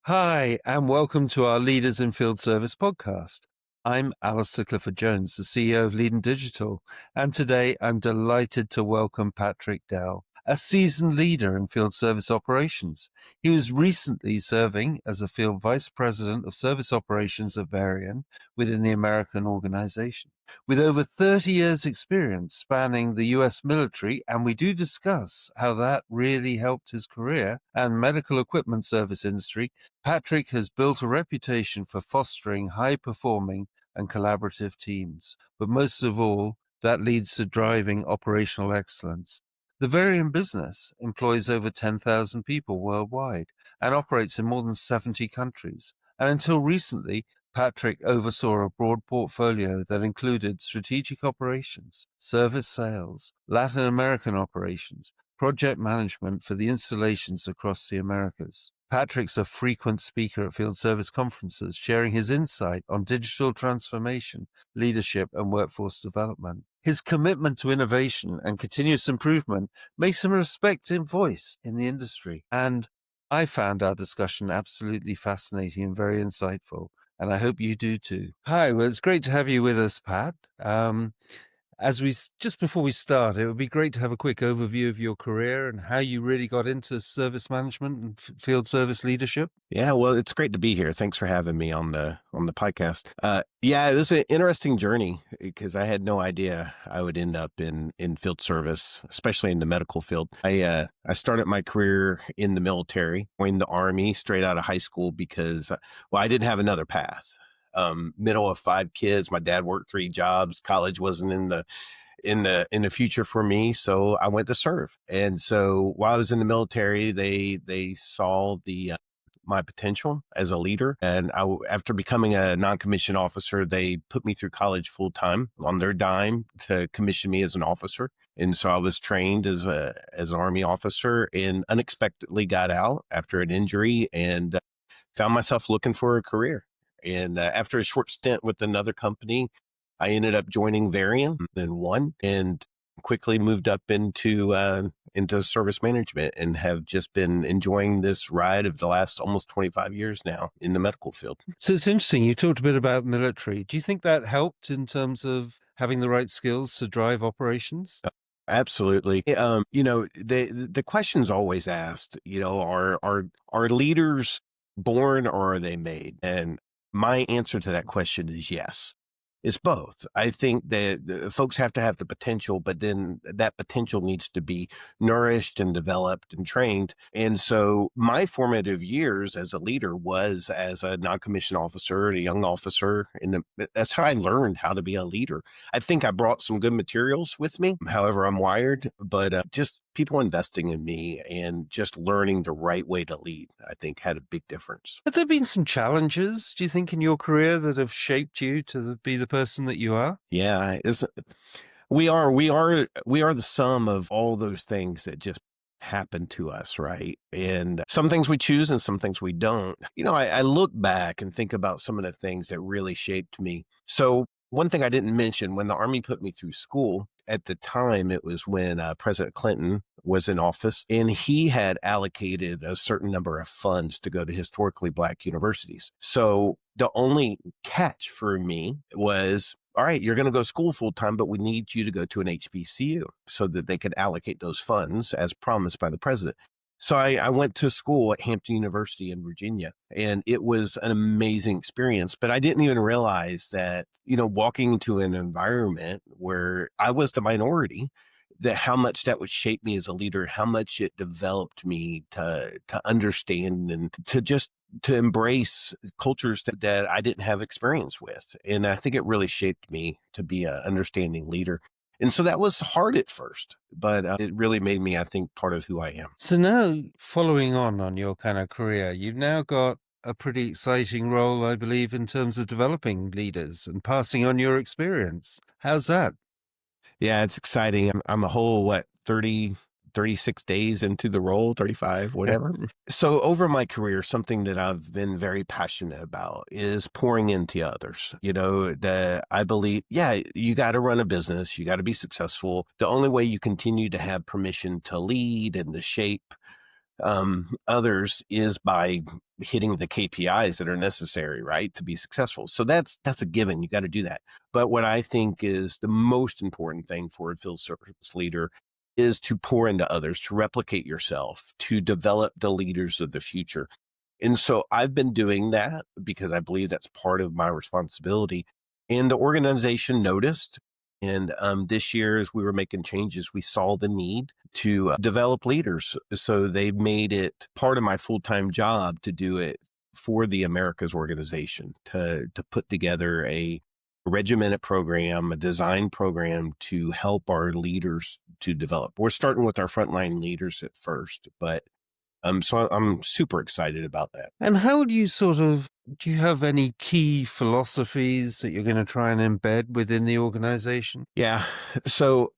Hi, and welcome to our Leaders in Field Service podcast. I'm Alistair Clifford Jones, the CEO of Lead and Digital, and today I'm delighted to welcome Patrick Dell, a seasoned leader in field service operations. He was recently serving as a field vice president of service operations at Varian within the American organization. With over 30 years experience spanning the US military, and we do discuss how that really helped his career and medical equipment service industry, Patrick has built a reputation for fostering high-performing and collaborative teams, but most of all, that leads to driving operational excellence. The Varian business employs over 10,000 people worldwide and operates in more than 70 countries. And until recently, Patrick oversaw a broad portfolio that included strategic operations, service sales, Latin American operations, project management for the installations across the Americas. Patrick's a frequent speaker at field service conferences, sharing his insight on digital transformation, leadership, and workforce development. His commitment to innovation and continuous improvement makes him a respected voice in the industry. And I found our discussion absolutely fascinating and very insightful, and I hope you do too. Hi, well, it's great to have you with us, Pat. Just before we start, it would be great to have a quick overview of your career and how you really got into service management and field service leadership. Yeah, well, it's great to be here. Thanks for having me on the podcast. Yeah, it was an interesting journey because I had no idea I would end up in field service, especially in the medical field. I started my career in the military, joined the Army straight out of high school because, well, I didn't have another path. Middle of 5 kids, my dad worked 3 jobs. College wasn't in the future for me, so I went to serve. And so while I was in the military, they saw my potential as a leader. And after becoming a non-commissioned officer, they put me through college full time on their dime to commission me as an officer. And so I was trained as an Army officer and unexpectedly got out after an injury and found myself looking for a career. And after a short stint with another company, I ended up joining Varian and quickly moved up into service management and have just been enjoying this ride of the last almost 25 years now in the medical field. So it's interesting. You talked a bit about military. Do you think that helped in terms of having the right skills to drive operations? Absolutely. The question's always asked, are leaders born or are they made? And my answer to that question is yes. It's both. I think that folks have to have the potential, but then that potential needs to be nourished and developed and trained. And so my formative years as a leader was as a non-commissioned officer and a young officer. And that's how I learned how to be a leader. I think I brought some good materials with me, however I'm wired, but just people investing in me and just learning the right way to lead, I think had a big difference. Have there been some challenges, do you think, in your career that have shaped you to be the person that you are? Yeah, we are the sum of all those things that just happen to us, right? And some things we choose and some things we don't. I look back and think about some of the things that really shaped me. So one thing I didn't mention, when the Army put me through school, at the time, it was when President Clinton was in office, and he had allocated a certain number of funds to go to historically Black universities. So the only catch for me was, all right, you're going to go to school full time, but we need you to go to an HBCU so that they could allocate those funds as promised by the president. So I went to school at Hampton University in Virginia, and it was an amazing experience. But I didn't even realize that, walking into an environment where I was the minority, that how much that would shape me as a leader, how much it developed me to understand and to embrace cultures that I didn't have experience with. And I think it really shaped me to be an understanding leader. And so that was hard at first, but it really made me, I think, part of who I am. So now, following on your kind of career, you've now got a pretty exciting role, I believe, in terms of developing leaders and passing on your experience. How's that? Yeah, it's exciting. I'm a whole, 36 days into the role, 35, whatever. So over my career, something that I've been very passionate about is pouring into others. That I believe, you got to run a business. You got to be successful. The only way you continue to have permission to lead and to shape Others is by hitting the KPIs that are necessary, right, to be successful. So that's a given. You got to do that. But what I think is the most important thing for a field service leader is to pour into others, to replicate yourself, to develop the leaders of the future. And so I've been doing that because I believe that's part of my responsibility. And the organization noticed. And this year, as we were making changes, we saw the need to develop leaders. So they made it part of my full-time job to do it for the Americas organization, to put together a regimented program, a design program to help our leaders to develop. We're starting with our frontline leaders at first, but so I'm super excited about that. And how do you have any key philosophies that you're going to try and embed within the organization? Yeah. So,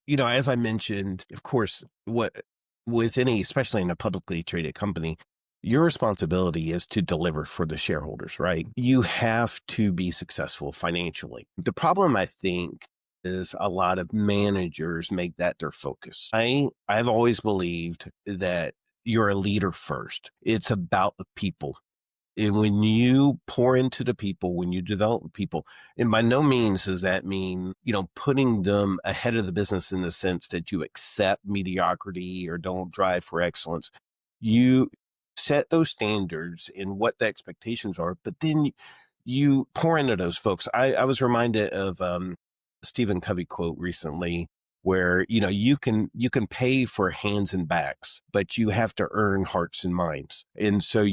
as I mentioned, of course, with any, especially in a publicly traded company, your responsibility is to deliver for the shareholders, right? You have to be successful financially. The problem, I think, is a lot of managers make that their focus. I've always believed that you're a leader first. It's about the people. And when you pour into the people, when you develop people, and by no means does that mean, putting them ahead of the business in the sense that you accept mediocrity or don't drive for excellence. You set those standards and what the expectations are, but then you pour into those folks. I was reminded of Stephen Covey quote recently where, you can pay for hands and backs, but you have to earn hearts and minds. And so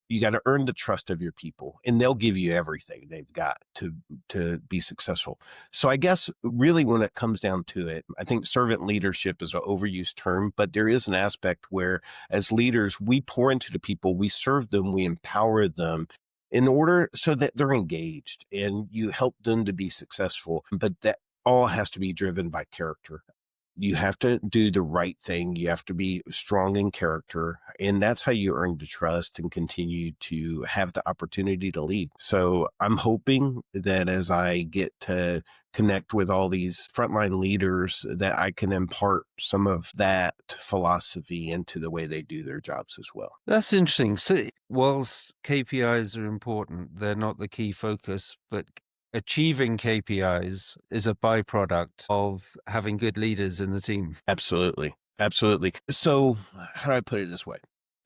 you got to earn the trust of your people, and they'll give you everything they've got to be successful. So I guess really when it comes down to it, I think servant leadership is an overused term, but there is an aspect where as leaders, we pour into the people, we serve them, we empower them in order so that they're engaged and you help them to be successful. But that all has to be driven by character. You have to do the right thing. You have to be strong in character. And that's how you earn the trust and continue to have the opportunity to lead. So I'm hoping that as I get to connect with all these frontline leaders, that I can impart some of that philosophy into the way they do their jobs as well. That's interesting. So, whilst KPIs are important, they're not the key focus, but achieving KPIs is a byproduct of having good leaders in the team. Absolutely. Absolutely. So how do I put it this way?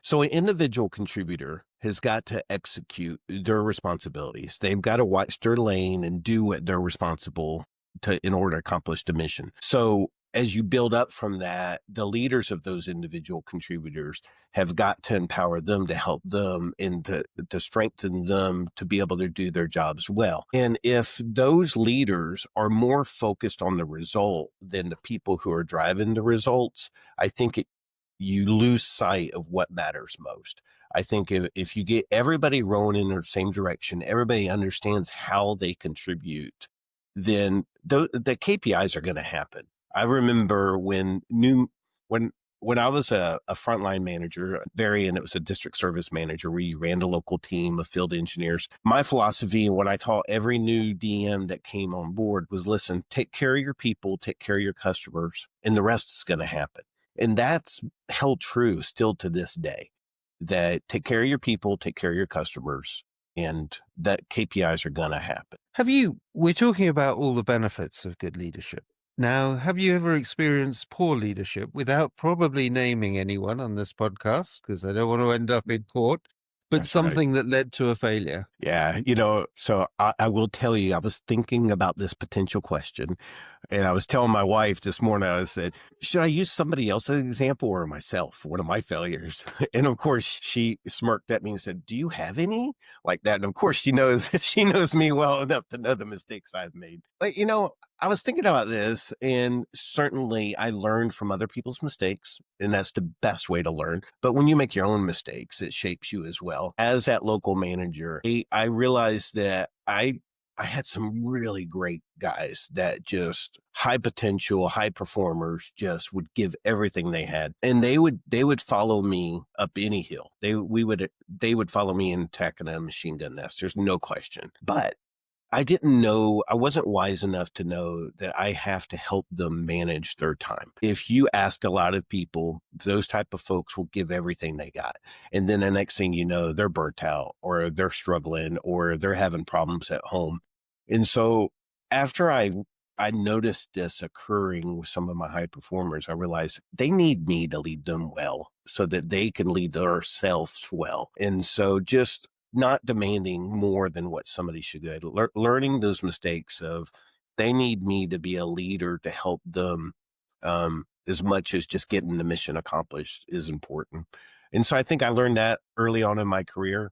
So an individual contributor has got to execute their responsibilities. They've got to watch their lane and do what they're responsible to in order to accomplish the mission. So as you build up from that, the leaders of those individual contributors have got to empower them to help them and to strengthen them to be able to do their jobs well. And if those leaders are more focused on the result than the people who are driving the results, I think you lose sight of what matters most. I think if you get everybody rowing in the same direction, everybody understands how they contribute, then the KPIs are going to happen. I remember when I was a frontline manager, Varian, it was a district service manager where you ran a local team of field engineers. My philosophy and what I taught every new DM that came on board was, listen, take care of your people, take care of your customers, and the rest is going to happen. And that's held true still to this day, that take care of your people, take care of your customers, and that KPIs are going to happen. We're talking about all the benefits of good leadership. Now, have you ever experienced poor leadership without probably naming anyone on this podcast, because I don't want to end up in court, but That's right. something that led to a failure? Yeah. So I will tell you, I was thinking about this potential question. And I was telling my wife this morning, I said, should I use somebody else as an example or myself, one of my failures? And of course, she smirked at me and said, do you have any like that? And of course, she knows me well enough to know the mistakes I've made. But, I was thinking about this, and certainly I learned from other people's mistakes, and that's the best way to learn. But when you make your own mistakes, it shapes you as well. As that local manager, I realized that I had some really great guys that just high potential, high performers, just would give everything they had. And they would follow me up any hill. They would follow me in attacking a machine gun nest. There's no question. But I didn't know, I wasn't wise enough to know that I have to help them manage their time. If you ask a lot of people, those type of folks will give everything they got. And then the next thing you know, they're burnt out or they're struggling or they're having problems at home. And so after I noticed this occurring with some of my high performers, I realized they need me to lead them well so that they can lead themselves well. And so just not demanding more than what somebody should get. Learning those mistakes of they need me to be a leader to help them as much as just getting the mission accomplished is important. And so I think I learned that early on in my career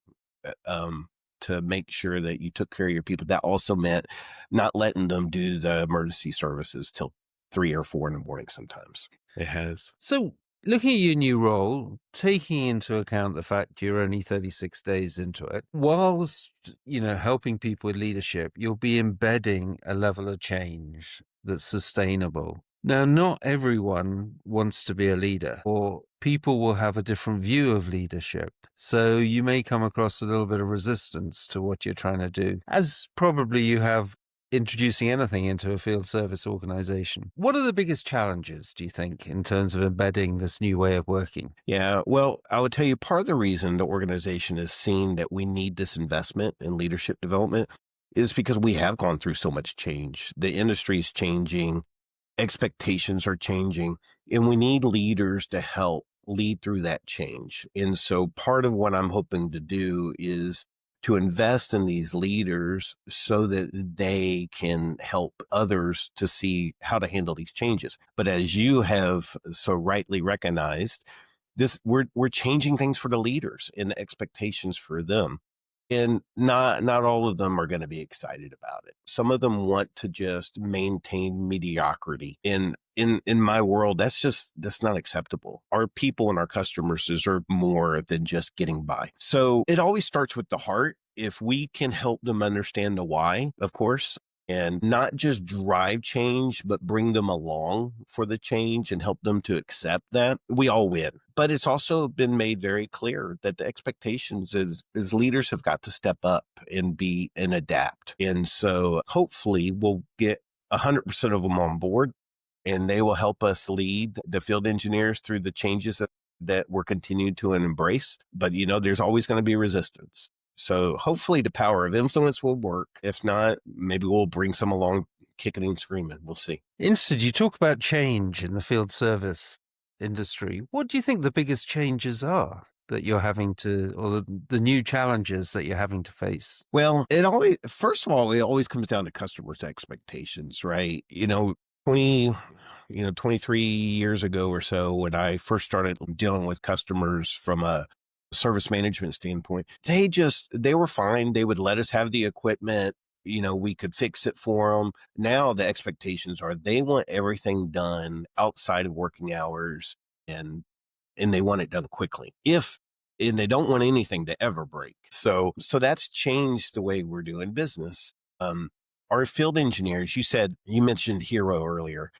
to make sure that you took care of your people. That also meant not letting them do the emergency services till 3 or 4 in the morning sometimes. It has. So, looking at your new role, taking into account the fact you're only 36 days into it, whilst, helping people with leadership, you'll be embedding a level of change that's sustainable. Now, not everyone wants to be a leader, or people will have a different view of leadership. So you may come across a little bit of resistance to what you're trying to do, as probably you have introducing anything into a field service organization. What are the biggest challenges, do you think, in terms of embedding this new way of working? Yeah, well, I would tell you part of the reason the organization has seen that we need this investment in leadership development is because we have gone through so much change. The industry is changing, expectations are changing, and we need leaders to help lead through that change. And so part of what I'm hoping to do is to invest in these leaders so that they can help others to see how to handle these changes. But as you have so rightly recognized, we're changing things for the leaders and the expectations for them. And not all of them are going to be excited about it. Some of them want to just maintain mediocrity. In my world, that's not acceptable. Our people and our customers deserve more than just getting by. So it always starts with the heart. If we can help them understand the why, of course, and not just drive change, but bring them along for the change and help them to accept that, we all win. But it's also been made very clear that the expectations is leaders have got to step up and be and adapt. And so hopefully we'll get 100% of them on board and they will help us lead the field engineers through the changes that we're continuing to embrace. But, there's always going to be resistance. So hopefully the power of influence will work. If not, maybe we'll bring some along kicking and screaming. We'll see. Interested, you talk about change in the field service industry. What do you think the biggest changes are that you're having to, or the new challenges that you're having to face? Well, first of all, it always comes down to customers' expectations, right? 23 years ago or so, when I first started dealing with customers from a service management standpoint, they were fine. They would let us have the equipment. We could fix it for them. Now the expectations are they want everything done outside of working hours and they want it done quickly. And they don't want anything to ever break. So that's changed the way we're doing business. Our field engineers, you mentioned hero earlier.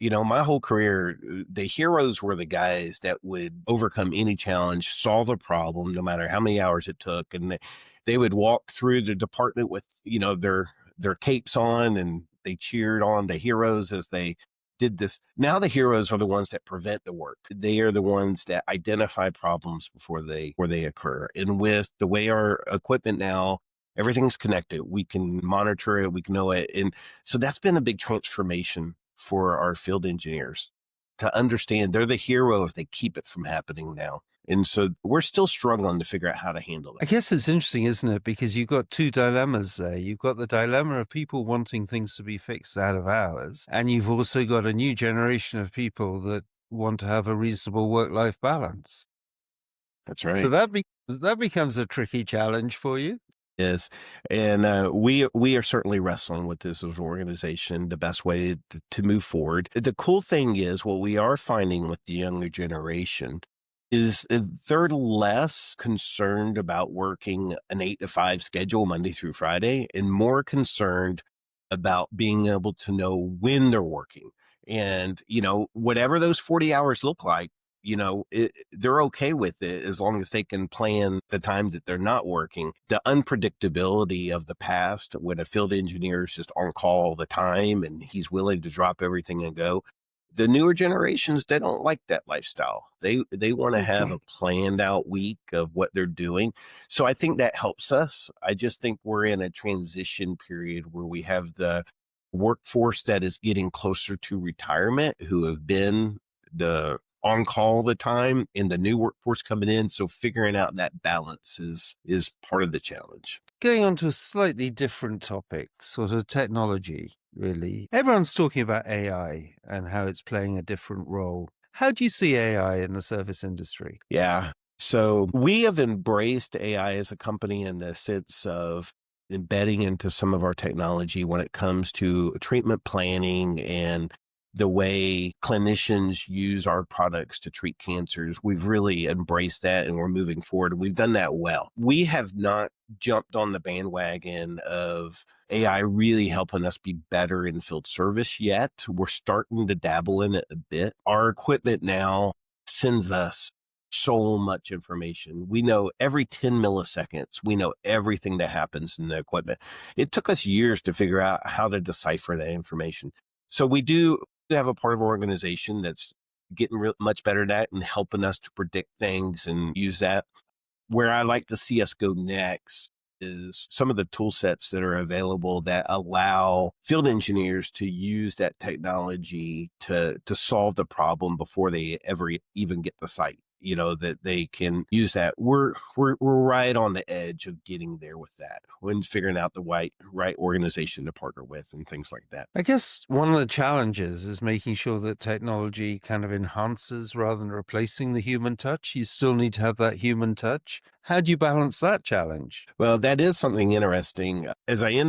My whole career, the heroes were the guys that would overcome any challenge, solve a problem, no matter how many hours it took. And they would walk through the department with, their capes on, and they cheered on the heroes as they did this. Now the heroes are the ones that prevent the work. They are the ones that identify problems before they occur. And with the way our equipment now, everything's connected. We can monitor it. We can know it. And so that's been a big transformation for our field engineers to understand they're the hero if they keep it from happening now. And so we're still struggling to figure out how to handle I it. guess it's interesting, isn't it? Because you've got two dilemmas there. You've got the dilemma of people wanting things to be fixed out of hours, and you've also got a new generation of people that want to have a reasonable work-life balance. That's right. So that becomes a tricky challenge for you. Is. And we are certainly wrestling with this as an organization, the best way to move forward. The cool thing is what we are finding with the younger generation is they're less concerned about working an 8 to 5 schedule Monday through Friday and more concerned about being able to know when they're working. And, whatever those 40 hours look like, they're okay with it as long as they can plan the time that they're not working. The unpredictability of the past, when a field engineer is just on call all the time and he's willing to drop everything and go, the newer generations, they don't like that lifestyle. They want to have a Okay. planned out week of what they're doing. So I think that helps us. I just think we're in a transition period where we have the workforce that is getting closer to retirement, who have been the on call all the time, and the new workforce coming in. So figuring out that balance is part of the challenge. Going on to a slightly different topic, sort of technology, really. Everyone's talking about AI and how it's playing a different role. How do you see AI in the service industry? Yeah. So we have embraced AI as a company in the sense of embedding into some of our technology when it comes to treatment planning and the way clinicians use our products to treat cancers. We've really embraced that and we're moving forward. We've done that well. We have not jumped on the bandwagon of AI really helping us be better in field service yet. We're starting to dabble in it a bit. Our equipment now sends us so much information. We know every 10 milliseconds, we know everything that happens in the equipment. It took us years to figure out how to decipher that information. So we do have a part of our organization that's getting much better at that and helping us to predict things and use that. Where I like to see us go next is some of the tool sets that are available that allow field engineers to use that technology to solve the problem before they ever even get the site. That they can use that. We're right on the edge of getting there with that when figuring out the right organization to partner with and things like that. I guess one of the challenges is making sure that technology kind of enhances rather than replacing the human touch. You still need to have that human touch. How do you balance that challenge? Well, that is something interesting. As I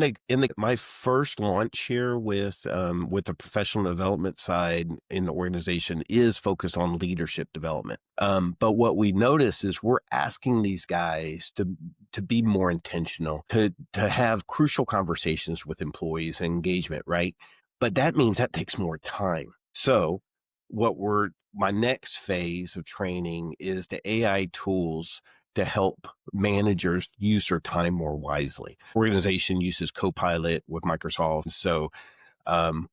my first launch here with the professional development side in the organization is focused on leadership development. But what we notice is we're asking these guys to be more intentional, to have crucial conversations with employees and engagement, right? But that means that takes more time. So my next phase of training is the AI tools to help managers use their time more wisely. Organization uses Copilot with Microsoft. So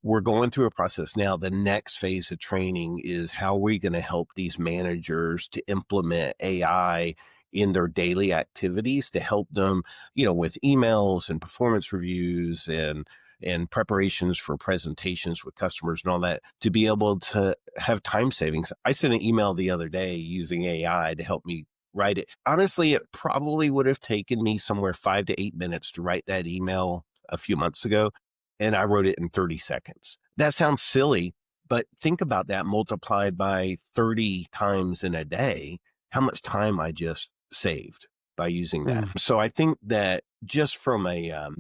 we're going through a process now. The next phase of training is how we're going to help these managers to implement AI in their daily activities to help them, with emails and performance reviews and preparations for presentations with customers and all that, to be able to have time savings. I sent an email the other day using AI to help me write it. Honestly, it probably would have taken me somewhere 5 to 8 minutes to write that email a few months ago, and I wrote it in 30 seconds. That sounds silly, but think about that multiplied by 30 times in a day, how much time I just saved by using that. So I think that just from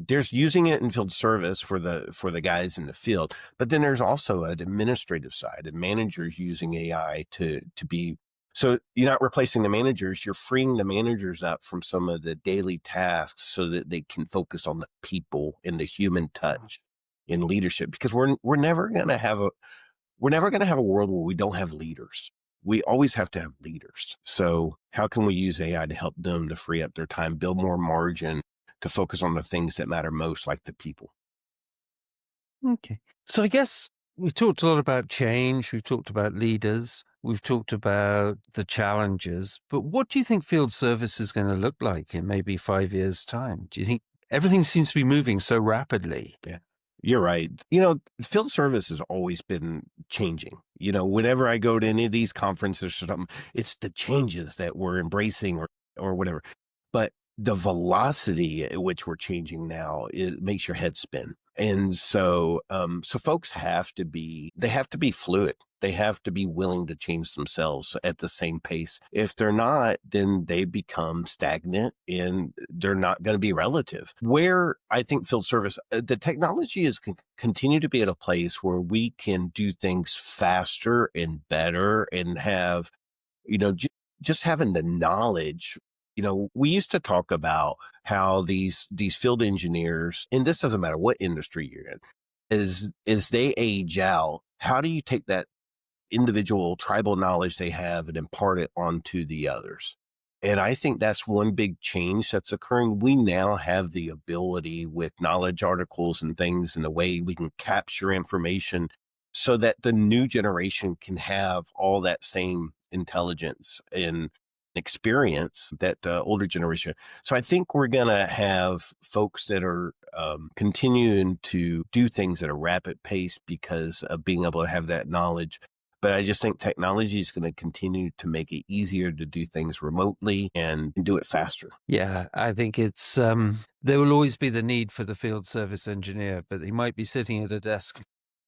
there's using it in field service for the guys in the field, but then there's also an administrative side and managers using AI to be. So you're not replacing the managers, you're freeing the managers up from some of the daily tasks so that they can focus on the people and the human touch in leadership, because we're never going to have a world where we don't have leaders. We always have to have leaders. So how can we use AI to help them to free up their time, build more margin to focus on the things that matter most, like the people? Okay. So I guess we've talked a lot about change. We've talked about leaders. We've talked about the challenges. But what do you think field service is going to look like in maybe 5 years' time? Do you think everything seems to be moving so rapidly? Yeah, you're right. Field service has always been changing. Whenever I go to any of these conferences or something, it's the changes that we're embracing or whatever. But the velocity at which we're changing now, it makes your head spin. And so folks have to be fluid. They have to be willing to change themselves at the same pace. If they're not, then they become stagnant and they're not going to be relative. Where I think field service, the technology is continue to be at a place where we can do things faster and better and have, just having the knowledge. We used to talk about how these field engineers, and this doesn't matter what industry you're in, is they age out. How do you take that individual tribal knowledge they have and impart it onto the others. And I think that's one big change that's occurring. We now have the ability with knowledge articles and things and the way we can capture information so that the new generation can have all that same intelligence and experience that the older generation. So I think we're going to have folks that are continuing to do things at a rapid pace because of being able to have that knowledge. But I just think technology is going to continue to make it easier to do things remotely and do it faster. Yeah, I think it's there will always be the need for the field service engineer, but he might be sitting at a desk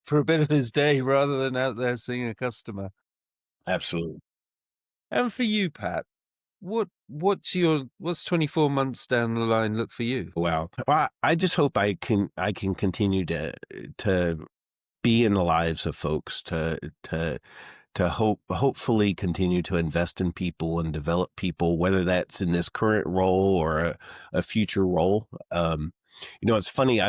for a bit of his day rather than out there seeing a customer. Absolutely. And for you, Pat, what's 24 months down the line look for you? Wow. Well, I just hope I can continue to be in the lives of folks, to hopefully continue to invest in people and develop people, whether that's in this current role or a future role. It's funny.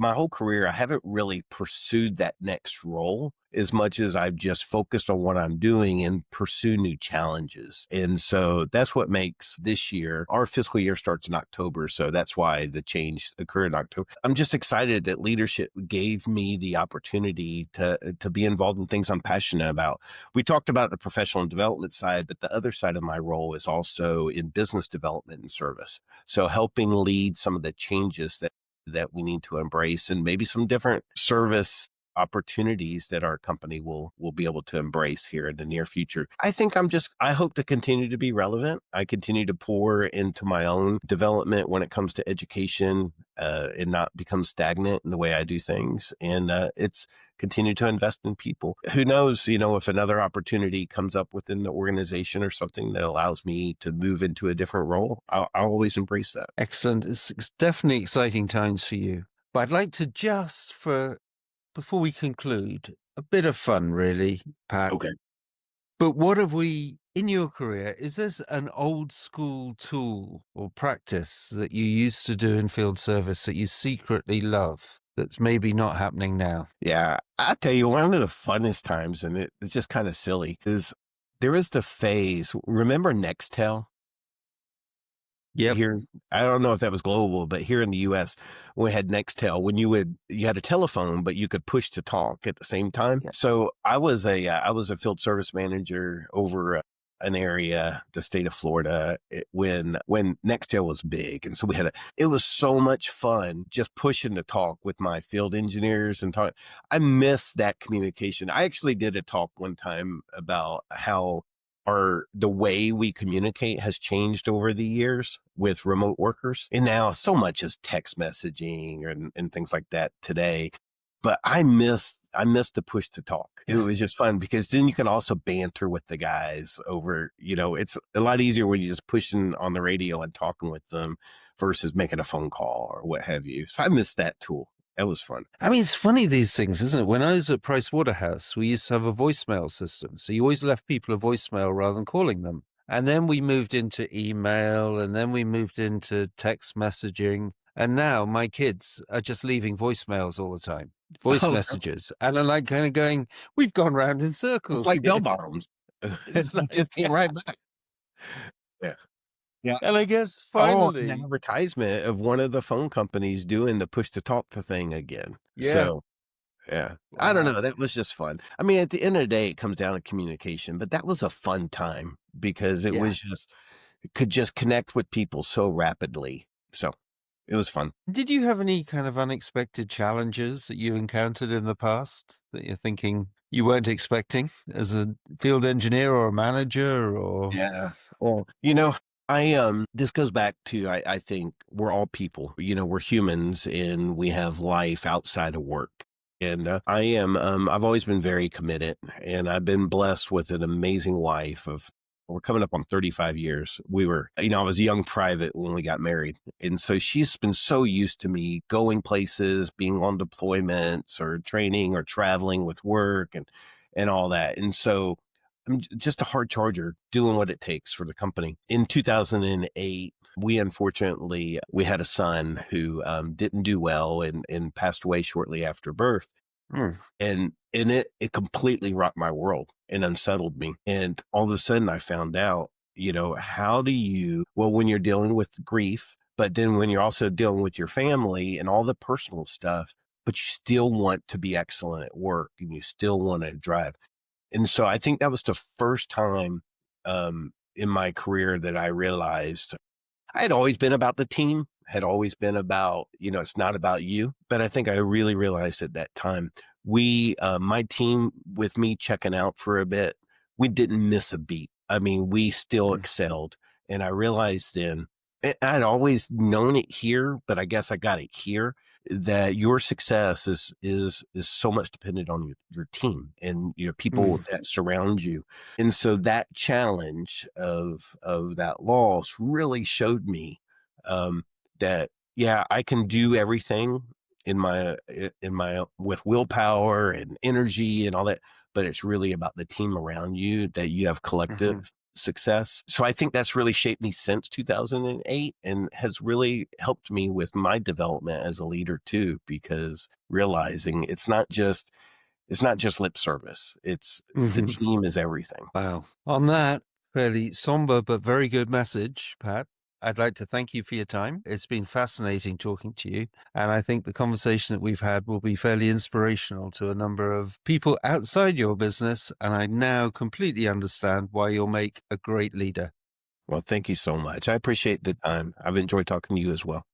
My whole career, I haven't really pursued that next role as much as I've just focused on what I'm doing and pursue new challenges. And so that's what makes this year, our fiscal year starts in October. So that's why the change occurred in October. I'm just excited that leadership gave me the opportunity to be involved in things I'm passionate about. We talked about the professional development side, but the other side of my role is also in business development and service. So helping lead some of the changes that we need to embrace and maybe some different service opportunities that our company will be able to embrace here in the near future. I hope to continue to be relevant. I continue to pour into my own development when it comes to education and not become stagnant in the way I do things. And it's continue to invest in people. Who knows, if another opportunity comes up within the organization or something that allows me to move into a different role, I'll always embrace that. Excellent. It's definitely exciting times for you. But I'd like to before we conclude, a bit of fun, really, Pat. Okay. But what have we, in your career, is this an old school tool or practice that you used to do in field service that you secretly love that's maybe not happening now? Yeah, I tell you, one of the funnest times, and it's just kind of silly, is there was the phase. Remember Nextel Yep. here? I don't know if that was global, but here in the U.S., we had Nextel. When you had a telephone, but you could push to talk at the same time. Yeah. So I was a field service manager over an area, the state of Florida, when Nextel was big, and so it was so much fun just pushing to talk with my field engineers and talk. I miss that communication. I actually did a talk one time about how the way we communicate has changed over the years with remote workers. And now so much is text messaging and things like that today. But I missed the push to talk. It was just fun because then you can also banter with the guys over, it's a lot easier when you're just pushing on the radio and talking with them versus making a phone call or what have you. So I missed that tool. That was fun. I mean, it's funny, these things, isn't it? When I was at Price Waterhouse, we used to have a voicemail system. So you always left people a voicemail rather than calling them. And then we moved into email, and then we moved into text messaging. And now my kids are just leaving voicemails all the time, voice messages. And I'm like kind of going, we've gone round in circles. It's like here. bell bottoms. It's like, just came right back. Yeah. Yeah. And I guess Oh, finally, an advertisement of one of the phone companies doing the push to talk the thing again. yeah. So, yeah. I don't Wow. know. That was just fun. I mean, at the end of the day, it comes down to communication, but that was a fun time because it Yeah. could just connect with people so rapidly. So it was fun. Did you have any kind of unexpected challenges that you encountered in the past that you're thinking you weren't expecting as a field engineer or a manager or? Yeah. Well, this goes back to, I think we're all people, we're humans and we have life outside of work. And I've always been very committed and I've been blessed with an amazing wife we're coming up on 35 years. I was a young private when we got married. And so she's been so used to me going places, being on deployments or training or traveling with work and all that. And so I'm just a hard charger doing what it takes for the company. In 2008, we had a son who didn't do well and passed away shortly after birth. Mm, And it completely rocked my world and unsettled me. And all of a sudden I found out, how do you, well, when you're dealing with grief, but then when you're also dealing with your family and all the personal stuff, but you still want to be excellent at work and you still want to drive. And so I think that was the first time in my career that I realized I had always been about the team, had always been about, it's not about you. But I think I really realized at that time, my team with me checking out for a bit, we didn't miss a beat. I mean, we still mm, excelled. And I realized then, I'd always known it here, but I guess I got it here that your success is so much dependent on your team and your people mm, that surround you. And so that challenge of that loss really showed me um, that yeah, I can do everything in my with willpower and energy and all that, but it's really about the team around you that you have collective mhm, success. So I think that's really shaped me since 2008 and has really helped me with my development as a leader too, because realizing it's not just lip service. It's the mhm. team is everything. Wow. On that fairly somber but very good message, Pat, I'd like to thank you for your time. It's been fascinating talking to you. And I think the conversation that we've had will be fairly inspirational to a number of people outside your business. And I now completely understand why you'll make a great leader. Well, thank you so much. I appreciate the time. I've enjoyed talking to you as well.